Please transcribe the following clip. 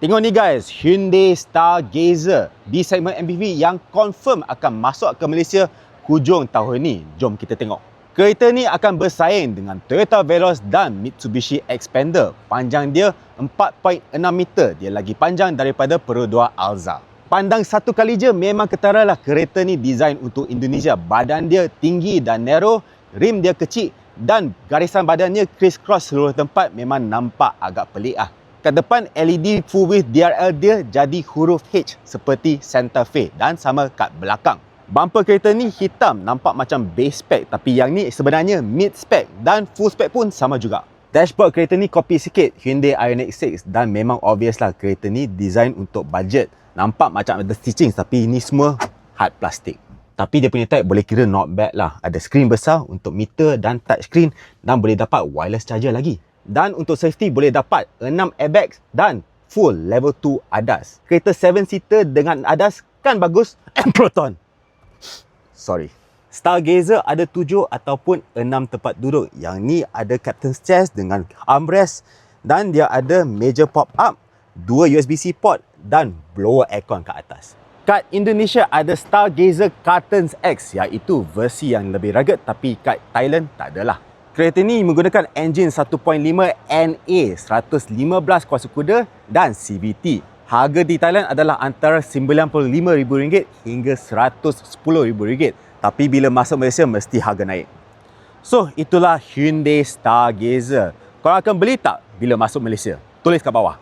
Tengok ni guys, Hyundai Stargazer di segmen MPV yang confirm akan masuk ke Malaysia hujung tahun ni. Jom kita tengok. Kereta ni akan bersaing dengan Toyota Veloz dan Mitsubishi Xpander. Panjang dia 4.6 meter, dia lagi panjang daripada Pro 2 Alza. Pandang satu kali je memang ketaralah kereta ni design untuk Indonesia. Badan dia tinggi dan narrow, rim dia kecil dan garisan badannya criss-cross seluruh tempat, memang nampak agak pelik ah. Kat depan LED full width DRL dia jadi huruf H seperti Santa Fe dan sama kat belakang. Bumper kereta ni hitam, nampak macam base spec, tapi yang ni sebenarnya mid spec dan full spec pun sama juga. Dashboard kereta ni copy sikit Hyundai Ioniq 6 dan memang obvious lah kereta ni design untuk budget. Nampak macam ada stitching tapi ini semua hard plastik. Tapi dia punya tag boleh kira not bad lah. Ada skrin besar untuk meter dan touch screen dan boleh dapat wireless charger lagi. Dan untuk safety boleh dapat 6 airbags dan full level 2 ADAS. Kereta 7-seater dengan ADAS kan bagus? Proton. Sorry. Stargazer ada 7 ataupun 6 tempat duduk. Yang ni ada captain's chairs dengan armrest dan dia ada major pop-up, 2 USB-C port dan blower aircon kat atas. Kat Indonesia ada Stargazer Cartons X, iaitu versi yang lebih rugged, tapi kat Thailand tak adalah. Kereta ni menggunakan enjin 1.5 NA 115 kuasa kuda dan CVT. Harga di Thailand adalah antara RM95,000 hingga RM110,000. Tapi bila masuk Malaysia mesti harga naik. So itulah Hyundai Stargazer. Korang akan beli tak bila masuk Malaysia? Tulis kat bawah.